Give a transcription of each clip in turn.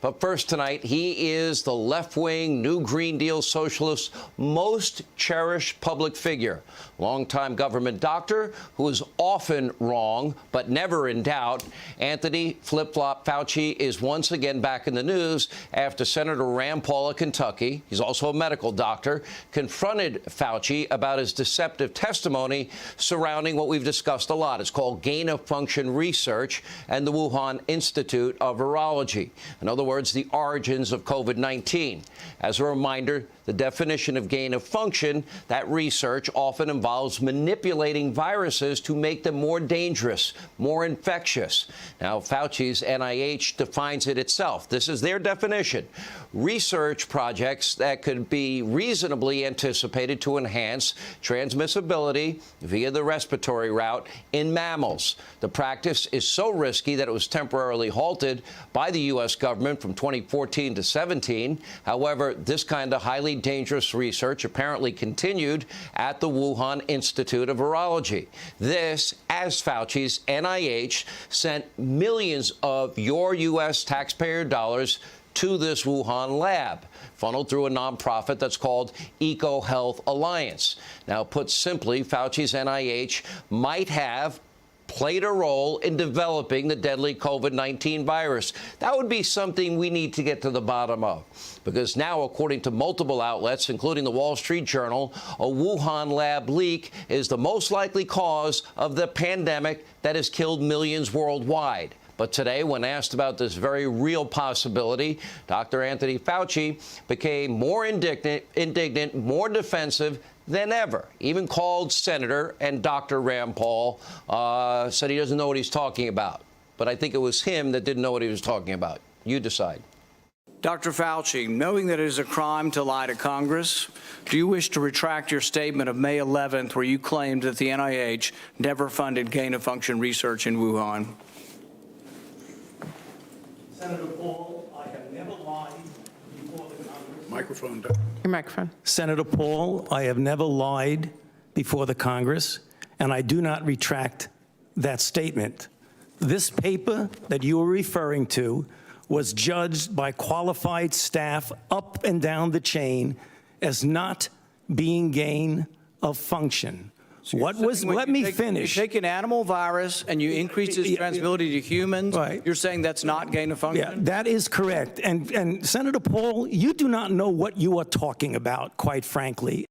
But first tonight, he is the left-wing, New Green Deal socialist most cherished public figure. Longtime government doctor who is often wrong, but never in doubt. Anthony Flip-Flop Fauci is once again back in the news after Senator Rand Paul of Kentucky, he's also a medical doctor, confronted Fauci about his deceptive testimony surrounding what we've discussed a lot. It's called gain-of-function research and the Wuhan Institute of Virology. In other words, the origins of COVID-19. As a reminder, the definition of gain of function, that research often involves manipulating viruses to make them more dangerous, more infectious. Now, Fauci's NIH defines it itself. This is their definition. Research projects that could be reasonably anticipated to enhance transmissibility via the respiratory route in mammals. The practice is so risky that it was temporarily halted by the U.S. government from 2014 to 17. However, this kind of highly dangerous research apparently continued at the Wuhan Institute of Virology. This, as Fauci's NIH sent millions of your U.S. taxpayer dollars to this Wuhan lab, funneled through a nonprofit that's called EcoHealth Alliance. Now, put simply, Fauci's NIH might have played a role in developing the deadly COVID-19 virus. That would be something we need to get to the bottom of, because now, according to multiple outlets, including the Wall Street Journal, a Wuhan lab leak is the most likely cause of the pandemic that has killed millions worldwide. But today, when asked about this very real possibility, Dr. Anthony Fauci became more indignant, more defensive than ever. Even called Senator and Dr. Rand Paul, said he doesn't know what he's talking about. But I think it was him that didn't know what he was talking about. You decide. Dr. Fauci, knowing that it is a crime to lie to Congress, do you wish to retract your statement of May 11th where you claimed that the NIH never funded gain-of-function research in Wuhan? Senator Paul, I have never lied before the Congress. Microphone. Your microphone. Senator Paul, I have never lied before the Congress, and I do not retract that statement. This paper that you are referring to was judged by qualified staff up and down the chain as not being gain of function. So let me finish. You take an animal virus and you increase its transmissibility to humans. Right. You're saying that's not gain of function? Yeah, that is correct. And Senator Paul, you do not know what you are talking about, quite frankly.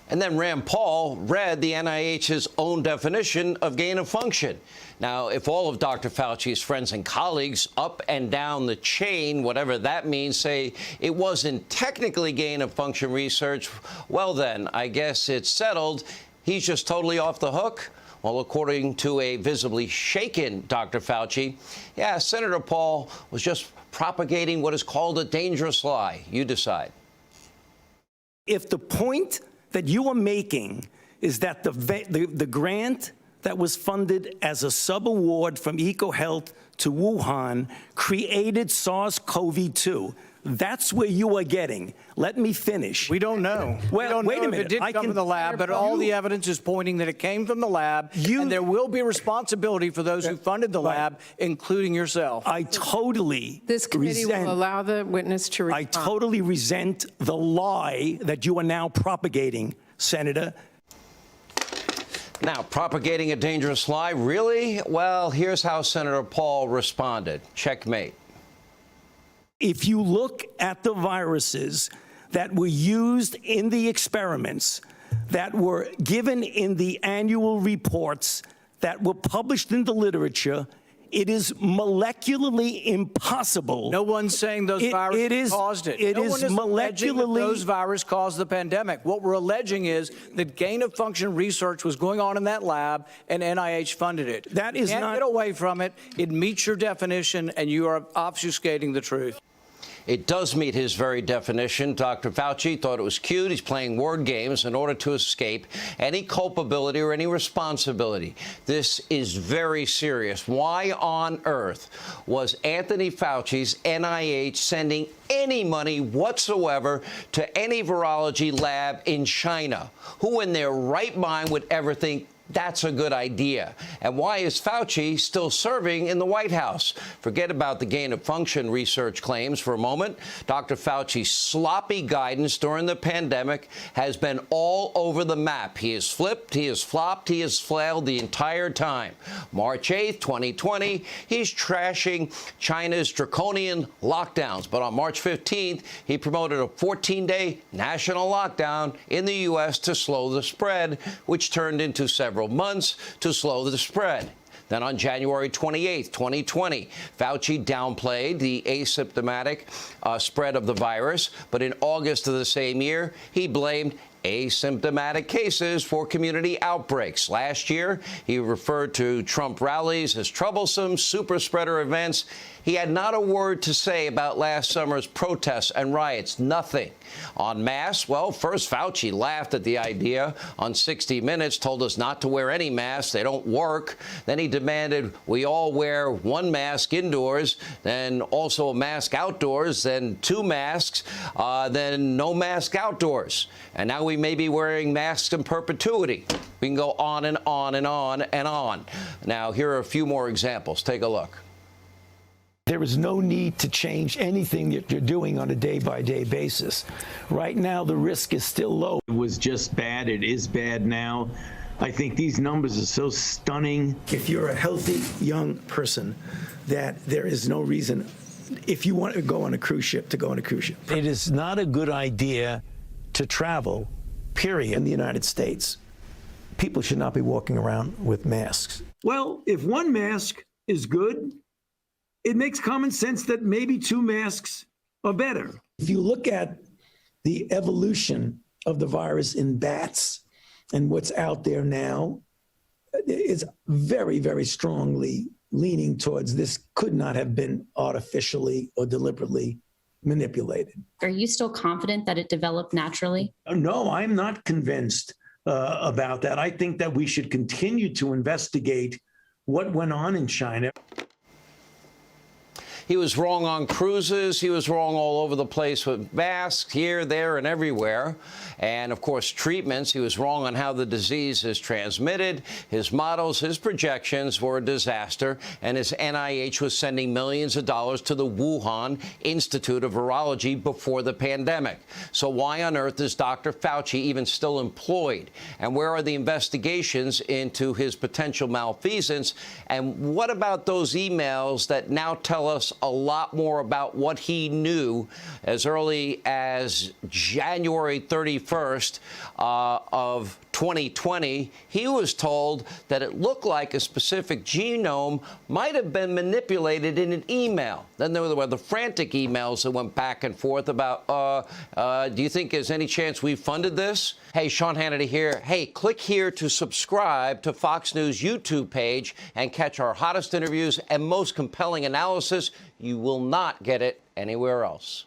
And then Rand Paul read the NIH's own definition of gain of function. Now, if all of Dr. Fauci's friends and colleagues up and down the chain, whatever that means, say it wasn't technically gain of function research, well then, I guess it's settled. He's just totally off the hook? Well, according to a visibly shaken Dr. Fauci, yeah, Senator Paul was just propagating what is called a dangerous lie. You decide. If the point that you are making is that the grant that was funded as a sub-award from EcoHealth to Wuhan created SARS-CoV-2, that's where you are getting. Let me finish. We don't know. Well, wait a minute. It did come from the lab, but all the evidence is pointing that it came from the lab, and there will be responsibility for those who funded the lab, including yourself. I totally This committee will allow the witness to respond. I totally resent the lie that you are now propagating, Senator. Now, propagating a dangerous lie, really? Well, here's how Senator Paul responded. Checkmate. If you look at the viruses that were used in the experiments, that were given in the annual reports, that were published in the literature, it is molecularly impossible. No one's saying those viruses caused it. It no is one is alleging that those viruses caused the pandemic. What we're alleging is that gain-of-function research was going on in that lab, and NIH funded it. That is not. You can't get away from it. It meets your definition, and you are obfuscating the truth. It does meet his very definition. Dr. Fauci thought it was cute. He's playing word games in order to escape any culpability or any responsibility. This is very serious. Why on earth was Anthony Fauci's NIH sending any money whatsoever to any virology lab in China? Who in their right mind would ever think that's a good idea. And why is Fauci still serving in the White House? Forget about the gain-of-function research claims for a moment. Dr. Fauci's sloppy guidance during the pandemic has been all over the map. He has flipped, he has flopped, he has flailed the entire time. March 8th, 2020, he's trashing China's draconian lockdowns. But on March 15th, he promoted a 14-day national lockdown in the U.S. to slow the spread, which turned into several months to slow the spread. Then on January 28th, 2020, Fauci downplayed the asymptomatic spread of the virus. But in August of the same year, he blamed asymptomatic cases for community outbreaks. Last year, he referred to Trump rallies as troublesome super spreader events. He had not a word to say about last summer's protests and riots. Nothing. On masks, well, first Fauci laughed at the idea on 60 Minutes, told us not to wear any masks. They don't work. Then he demanded we all wear one mask indoors, then also a mask outdoors, then two masks, then no mask outdoors. And now we may be wearing masks in perpetuity. We can go on and on and on and on. Now, here are a few more examples. Take a look. There is no need to change anything that you're doing on a day-by-day basis. Right now, the risk is still low. It was just bad. It is bad now. I think these numbers are so stunning. If you're a healthy young person, that there is no reason, if you want to go on a cruise ship, to go on a cruise ship. It is not a good idea to travel, period, in the United States. People should not be walking around with masks. Well, if one mask is good, it makes common sense that maybe two masks are better. If you look at the evolution of the virus in bats and what's out there now, it's very, very strongly leaning towards this could not have been artificially or deliberately manipulated. Are you still confident that it developed naturally? No, I'm not convinced about that. I think that we should continue to investigate what went on in China. He was wrong on cruises. He was wrong all over the place with masks, here, there, and everywhere. And, of course, treatments. He was wrong on how the disease is transmitted. His models, his projections were a disaster. And his NIH was sending millions of dollars to the Wuhan Institute of Virology before the pandemic. So why on earth is Dr. Fauci even still employed? And where are the investigations into his potential malfeasance? And what about those emails that now tell us a lot more about what he knew as early as January 31st of 2020? He was told that it looked like a specific genome might have been manipulated in an email. Then there were the frantic emails that went back and forth about, do you think there's any chance we funded this? Hey, Sean Hannity here. Hey, click here to subscribe to Fox News YouTube page and catch our hottest interviews and most compelling analysis. You will not get it anywhere else.